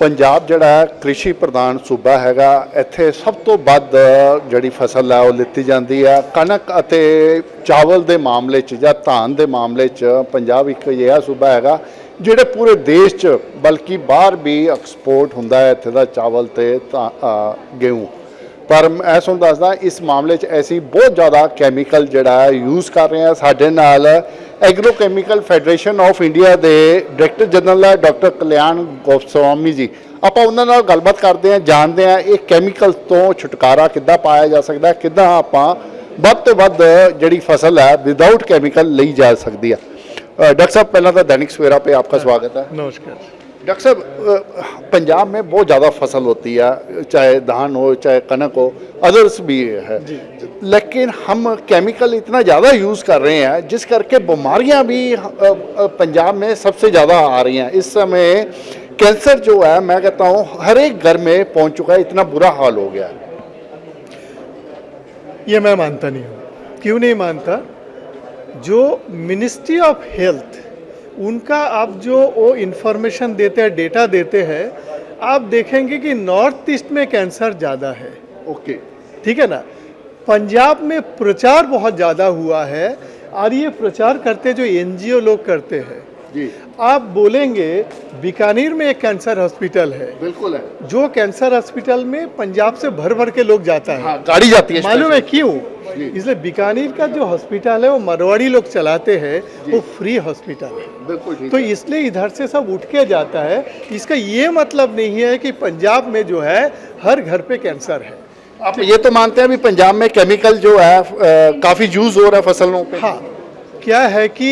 ਪੰਜਾਬ ਜਿਹੜਾ ਹੈ ਕ੍ਰਿਸ਼ੀ ਪ੍ਰਧਾਨ ਸੂਬਾ ਹੈਗਾ। ਇੱਥੇ ਸਭ ਤੋਂ ਵੱਧ ਜਿਹੜੀ ਫਸਲ ਹੈ ਉਹ ਲਿੱਤੀ ਜਾਂਦੀ ਹੈ। ਕਣਕ ਅਤੇ ਚਾਵਲ ਦੇ ਮਾਮਲੇ 'ਚ ਜਾਂ ਧਾਨ ਦੇ ਮਾਮਲੇ 'ਚ ਪੰਜਾਬ ਇੱਕ ਅਜਿਹਾ ਸੂਬਾ ਹੈਗਾ ਜਿਹੜੇ ਪੂਰੇ ਦੇਸ਼ 'ਚ ਬਲਕਿ ਬਾਹਰ ਵੀ ਐਕਸਪੋਰਟ ਹੁੰਦਾ ਹੈ ਇੱਥੇ ਦਾ ਚਾਵਲ ਤੇ गेहूं। पर मैं ਤੁਹਾਨੂੰ ਦੱਸਦਾ ਇਸ ਮਾਮਲੇ 'ਚ ਅਸੀਂ ਬਹੁਤ ਜ਼ਿਆਦਾ ਕੈਮੀਕਲ ਜਿਹੜਾ ਹੈ ਯੂਜ਼ ਕਰ ਰਹੇ ਹਾਂ। ਸਾਡੇ ਨਾਲ agro chemical federation of India ਦੇ ਡਾਇਰੈਕਟਰ ਜਨਰਲ ਹੈ ਡਾਕਟਰ ਕਲਿਆਣ ਗੋਸਵਾਮੀ ਜੀ। ਆਪਾਂ ਉਹਨਾਂ ਨਾਲ ਗੱਲਬਾਤ ਕਰਦੇ ਹਾਂ, ਜਾਣਦੇ ਹਾਂ ਇਹ ਕੈਮੀਕਲ ਤੋਂ ਛੁਟਕਾਰਾ ਕਿੱਦਾਂ ਪਾਇਆ ਜਾ ਸਕਦਾ, ਕਿੱਦਾਂ ਆਪਾਂ ਵੱਧ ਤੋਂ ਵੱਧ ਜਿਹੜੀ ਫਸਲ ਹੈ ਵਿਦਾਊਟ ਕੈਮੀਕਲ ਲਈ ਜਾ ਸਕਦੀ ਹੈ। डॉक्टर साहब पहला तो दैनिक सवेरा पे आपका स्वागत है। नमस्कार डॉक्टर साहब, पंजाब में बहुत ज़्यादा फसल होती है, चाहे धान हो चाहे कनक हो, अदर्स भी है, लेकिन हम केमिकल इतना ज़्यादा यूज़ कर रहे हैं जिस करके बीमारियां भी पंजाब में सबसे ज़्यादा आ रही हैं। इस समय कैंसर जो है मैं कहता हूँ हर एक घर में पहुँच चुका है, इतना बुरा हाल हो गया है। ये मैं मानता नहीं हूँ। क्यों नहीं मानता? जो मिनिस्ट्री ऑफ हेल्थ उनका आप जो वो इन्फॉर्मेशन देते हैं, डेटा देते हैं, आप देखेंगे कि नॉर्थ ईस्ट में कैंसर ज़्यादा है। ओके, ठीक है ना। पंजाब में प्रचार बहुत ज़्यादा हुआ है और ये प्रचार करते जो एनजीओ लोग करते हैं जी। आप बोलेंगे बीकानेर में एक कैंसर हॉस्पिटल है, बिल्कुल है, जो कैंसर हॉस्पिटल में पंजाब से भर भर के लोग जाता है। हाँ, गाड़ी जाती है। मालूम है क्यों? इसलिए बीकानेर का जो हॉस्पिटल है वो मारवाड़ी लोग चलाते हैं, वो फ्री हॉस्पिटल है। बिल्कुल ठीक तो है। इसलिए इधर से सब उठ के जाता है। इसका ये मतलब नहीं है कि पंजाब में जो है हर घर पे कैंसर है। आप ये तो मानते हैं भी पंजाब में केमिकल जो है काफ़ी यूज़ हो रहा है फसलों पे? हाँ, क्या है कि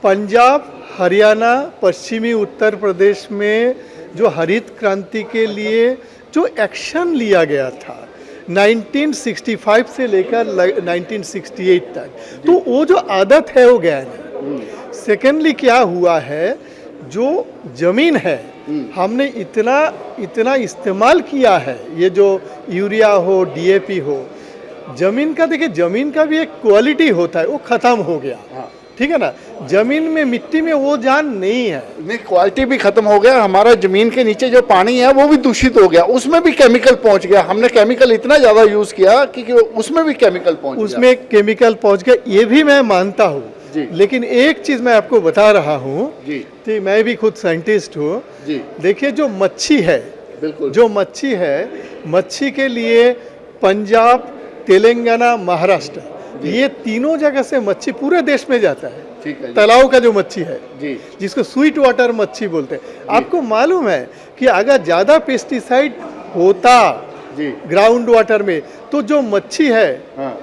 पंजाब, हरियाणा, पश्चिमी उत्तर प्रदेश में जो हरित क्रांति के लिए जो एक्शन लिया गया था 1965 से लेकर 1968 तक, तो वो जो आदत है वो गया नहीं। सेकेंडली क्या हुआ है, जो जमीन है हमने इतना इतना इस्तेमाल किया है, ये जो यूरिया हो, डीएपी हो, जमीन का देखिए, जमीन का भी एक क्वालिटी होता है, वो ख़त्म हो गया। हाँ। ठीक है ना। जमीन में, मिट्टी में वो जान नहीं है। नहीं, क्वालिटी भी खत्म हो गया, हमारा जमीन के नीचे जो पानी है वो भी दूषित हो गया, उसमें भी केमिकल पहुंच गया। हमने केमिकल इतना ज़्यादा यूज़ किया कि उसमें भी केमिकल पहुंच गया। उसमें केमिकल पहुंच गया, ये भी मैं मानता हूँ। लेकिन एक चीज़ मैं आपको बता रहा हूँ कि मैं भी खुद साइंटिस्ट हूँ। देखिए, जो मच्छी है, बिल्कुल जो मच्छी है, मच्छी के लिए पंजाब, तेलंगाना, महाराष्ट्र, ये तीनों जगह से मच्छी पूरे देश में जाता है। ठीक है। तालाब का जो मच्छी है जी, जिसको स्वीट वाटर मच्छी बोलते हैं। आपको मालूम है कि अगर ज़्यादा पेस्टिसाइड होता जी ग्राउंड वाटर में तो जो मच्छी है हाँ,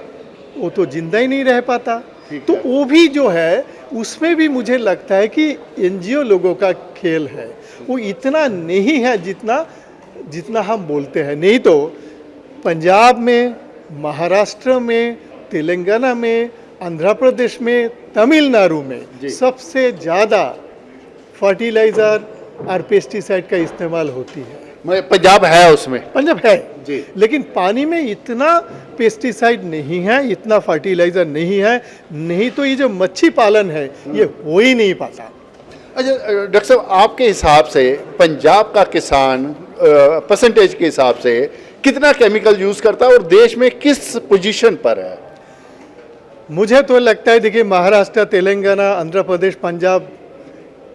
वो तो जिंदा ही नहीं रह पाता। ठीक तो है। वो भी जो है उसमें भी मुझे लगता है कि एनजीओ लोगों का खेल है। वो इतना नहीं है जितना जितना हम बोलते हैं। नहीं तो पंजाब में, महाराष्ट्र में, तेलंगाना में, आंध्र प्रदेश में, तमिलनाडु में सबसे ज़्यादा फर्टिलाइज़र और पेस्टिसाइड का इस्तेमाल होती है। पंजाब है उसमें, पंजाब है जी। लेकिन पानी में इतना पेस्टिसाइड नहीं है, इतना फर्टिलाइज़र नहीं है, नहीं तो ये जो मच्छी पालन है ये हो ही नहीं पाता। अच्छा डॉक्टर साहब, आपके हिसाब से पंजाब का किसान परसेंटेज के हिसाब से कितना केमिकल यूज़ करता है और देश में किस पोजीशन पर है? मुझे तो लगता है, देखिए, महाराष्ट्र, तेलंगाना, आंध्र प्रदेश, पंजाब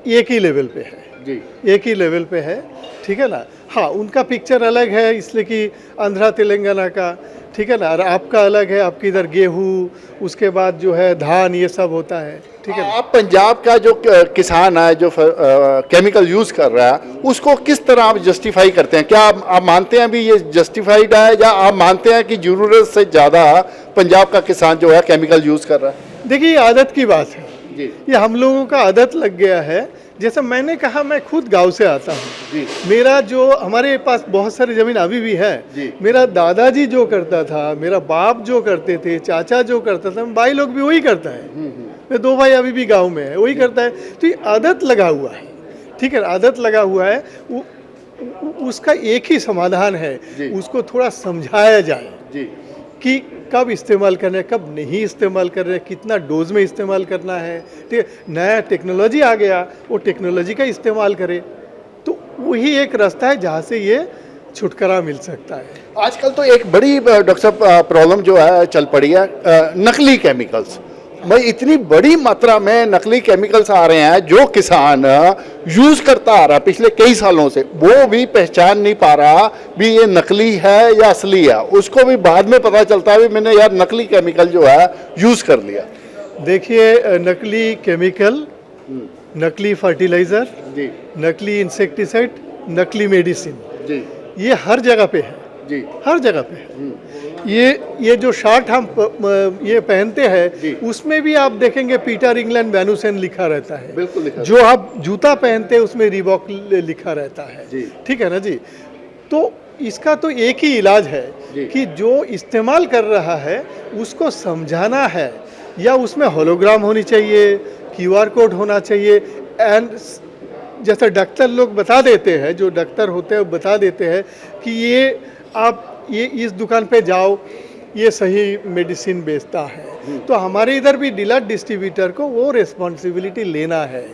एक ही लेवल पे है जी, एक ही लेवल पे है। ठीक है ना। हाँ, उनका पिक्चर अलग है इसलिए कि आंध्रा तेलंगाना का, ठीक है ना, और आपका अलग है, आपके इधर गेहूँ, उसके बाद जो है धान, ये सब होता है। ठीक है। आप पंजाब का जो किसान है जो केमिकल यूज़ कर रहा है उसको किस तरह आप जस्टिफाई करते हैं? क्या आप मानते हैं भी ये जस्टिफाइड है, या आप मानते हैं कि ज़रूरत से ज़्यादा पंजाब का किसान जो है केमिकल यूज़ कर रहा है? देखिए, ये आदत की बात है जी, ये हम लोगों का आदत लग गया है। जैसे मैंने कहा, मैं खुद गांव से आता हूँ। जी, मेरा जो, हमारे पास बहुत सारी ज़मीन अभी भी है। जी। मेरा दादाजी जो करता था, मेरा बाप जो करते थे, चाचा जो करता था, भाई लोग भी वही करता है। मेरे दो भाई अभी भी गांव में है, वही करता है। तो ये आदत लगा हुआ है। ठीक है, आदत लगा हुआ है। उसका एक ही समाधान है, उसको थोड़ा समझाया जाए जी, कि कब इस्तेमाल करना है, कब नहीं इस्तेमाल करना है, कितना डोज में इस्तेमाल करना है। ठीक है, नया टेक्नोलॉजी आ गया, वो टेक्नोलॉजी का इस्तेमाल करें। तो वही एक रास्ता है जहाँ से ये छुटकारा मिल सकता है। आजकल तो एक बड़ी डॉक्टर साहब प्रॉब्लम जो है चल पड़ी है, नकली केमिकल्स। भाई इतनी बड़ी मात्रा में नकली केमिकल्स आ रहे हैं जो किसान यूज करता आ रहा है पिछले कई सालों से, वो भी पहचान नहीं पा रहा भी ये नकली है या असली है। उसको भी बाद में पता चलता है भी मैंने यार नकली केमिकल जो है यूज कर लिया। देखिए, नकली केमिकल, नकली फर्टिलाइजर, जी नकली इंसेक्टिसाइड, नकली मेडिसिन, जी ये हर जगह पे है, जी हर जगह पे है। ये जो शर्ट हम ये पहनते जी। हैं उसमें भी आप देखेंगे पीटर इंग्लैंड वैनुसेन लिखा रहता है। बिल्कुल लिखा जो आप जूता पहनते हैं उसमें रिबॉक लिखा रहता है। जी। ठीक है ना जी। तो इसका तो एक ही इलाज है जी। कि जो इस्तेमाल कर रहा है उसको समझाना है, या उसमें होलोग्राम होनी चाहिए, क्यूआर कोड होना चाहिए। एंड जैसा डॉक्टर लोग बता देते हैं, जो डॉक्टर होते हैं वो बता देते हैं कि ये आप ये इस दुकान पे जाओ, ये सही मेडिसिन बेचता है। तो हमारे इधर भी डीलर डिस्ट्रीब्यूटर को वो रिस्पॉन्सिबिलिटी लेना है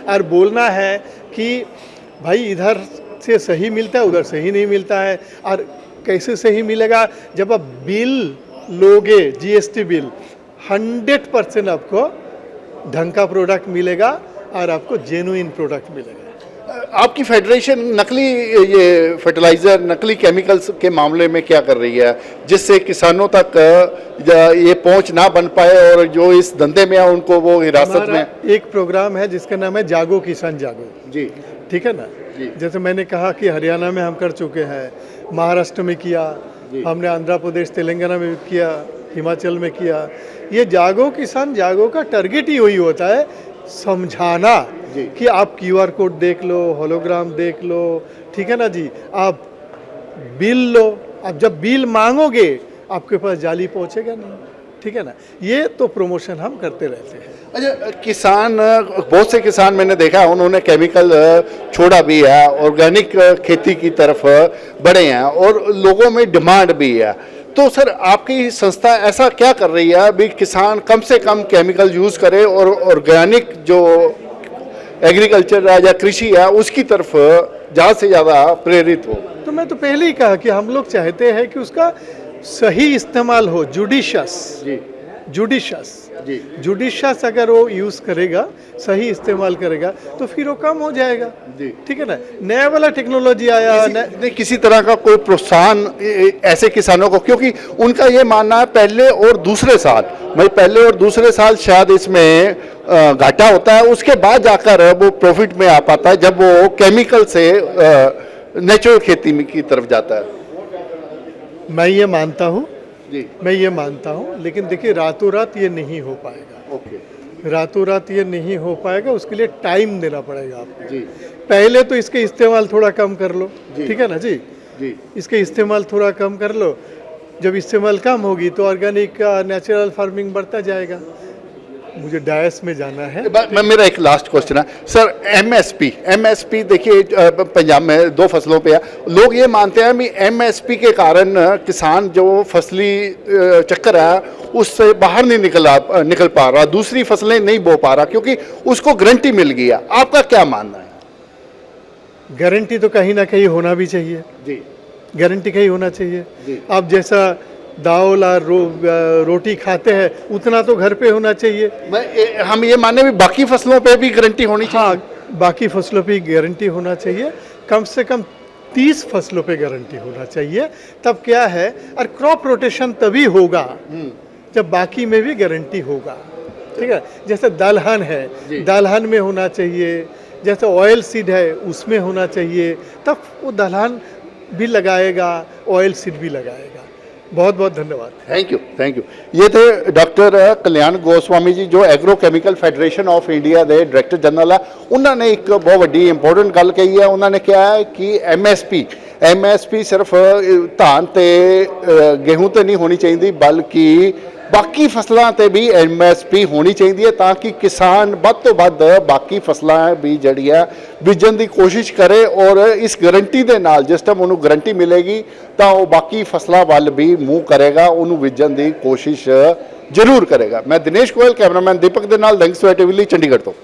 और बोलना है कि भाई इधर से सही मिलता है, उधर सही नहीं मिलता है। और कैसे सही मिलेगा? जब आप बिल लोगे, जीएसटी बिल, 100% आपको ढंग का प्रोडक्ट मिलेगा और आपको जेन्युइन प्रोडक्ट मिलेगा। आपकी फेडरेशन नकली ये फर्टिलाइज़र, नकली केमिकल्स के मामले में क्या कर रही है जिससे किसानों तक ये पहुंच ना बन पाए और जो इस धंधे में है उनको वो हिरासत में? एक प्रोग्राम है जिसका नाम है जागो किसान जागो। जी ठीक है ना जी। जैसे मैंने कहा कि हरियाणा में हम कर चुके हैं, महाराष्ट्र में किया, हमने आंध्र प्रदेश तेलंगाना में किया, हिमाचल में किया। ये जागो किसान जागो का टारगेट ही वही होता है, समझाना कि आप क्यूआर कोड देख लो, होलोग्राम देख लो। ठीक है ना जी। आप बिल लो, आप जब बिल मांगोगे आपके पास जाली पहुंचेगा नहीं। ठीक है ना। ये तो प्रमोशन हम करते रहते हैं। अच्छा, किसान, बहुत से किसान मैंने देखा है उन्होंने केमिकल छोड़ा भी है, ऑर्गेनिक खेती की तरफ बढ़े हैं और लोगों में डिमांड भी है। तो सर आपकी संस्था ऐसा क्या कर रही है भी किसान कम से कम केमिकल यूज़ करे और ऑर्गेनिक जो एग्रीकल्चर है या कृषि है उसकी तरफ ज़्यादा से ज़्यादा प्रेरित हो? तो मैं तो पहले ही कहा कि हम लोग चाहते हैं कि उसका सही इस्तेमाल हो, जुडिशस जी जी जुडिशस अगर वो यूज़ करेगा, सही इस्तेमाल करेगा तो फिर वो कम हो जाएगा। जी। ठीक है ना। नया वाला टेक्नोलॉजी आया, किसी तरह का कोई प्रोत्साहन ऐसे किसानों को, क्योंकि उनका ये मानना है पहले और दूसरे साल, भाई पहले और दूसरे साल शायद इसमें घाटा होता है, उसके बाद जाकर वो प्रॉफिट में आ पाता है जब वो केमिकल से नेचुरल खेती की तरफ जाता है। मैं ये मानता हूँ, जी मैं ये मानता हूँ, लेकिन देखिए रातों रात ये नहीं हो पाएगा। ओके। रातों रात ये नहीं हो पाएगा, उसके लिए टाइम देना पड़ेगा आपको। जी पहले तो इसके इस्तेमाल थोड़ा कम कर लो। जी। ठीक है ना जी। जी इसके इस्तेमाल थोड़ा कम कर लो। जब इस्तेमाल कम होगी तो ऑर्गेनिक नेचुरल फार्मिंग बढ़ता जाएगा। मुझे डायस में जाना है। मैं मेरा एक लास्ट क्वेश्चन है सर, एमएसपी देखिए पंजाब में 2 फसलों पे है। लोग ये मानते हैं कि एमएसपी के कारण किसान जो फसली चक्कर है उससे बाहर नहीं निकल पा रहा, दूसरी फसलें नहीं बो पा रहा क्योंकि उसको गारंटी मिल गई है। आपका क्या मानना है? गारंटी तो कहीं ना कहीं होना भी चाहिए। जी गारंटी कहीं होना चाहिए। जी। आप जैसा दाल और रोटी खाते हैं उतना तो घर पे होना चाहिए। हम ये माने भी बाकी फसलों पे भी गारंटी होनी चाहिए। हाँ, बाकी फसलों पे गारंटी होना चाहिए। कम से कम 30 फसलों पे गारंटी होना चाहिए। तब क्या है, और क्रॉप रोटेशन तभी होगा जब बाकी में भी गारंटी होगा। ठीक है। जैसे दलहन है, दलहन में होना चाहिए। जैसे ऑयल सीड है उसमें होना चाहिए, तब वो दलहन भी लगाएगा, ऑयल सीड भी लगाएगा। बहुत बहुत धन्यवाद। Thank you. ये थे डॉक्टर कल्याण गोस्वामी जी जो agro chemical federation of India के डायरैक्टर जनरल है। उन्होंने एक बहुत बड़ी इंपॉर्टेंट गल कही है। उन्होंने कहा है कि एमएसपी सिर्फ धान ते गेहूं ते नहीं होनी चाहिए बल्कि बाकी फसलों ते भी एमएसपी होनी चाहिए ताकि किसान ਵੱਧ ਤੋਂ ਵੱਧ बाकी फसलों भी जड़ी है बीजन की कोशिश करे और इस गारंटी के नाल जिस टाइम उन्होंने गारंटी मिलेगी तो वो बाकी फसलों वाल भी मूव करेगा, उन्होंने बीजन की कोशिश जरूर करेगा। मैं दिनेश गोयल, कैमरामैन दीपक के नाल, दैनिक सवेरा टीवी ਲਈ चंडीगढ़ तो।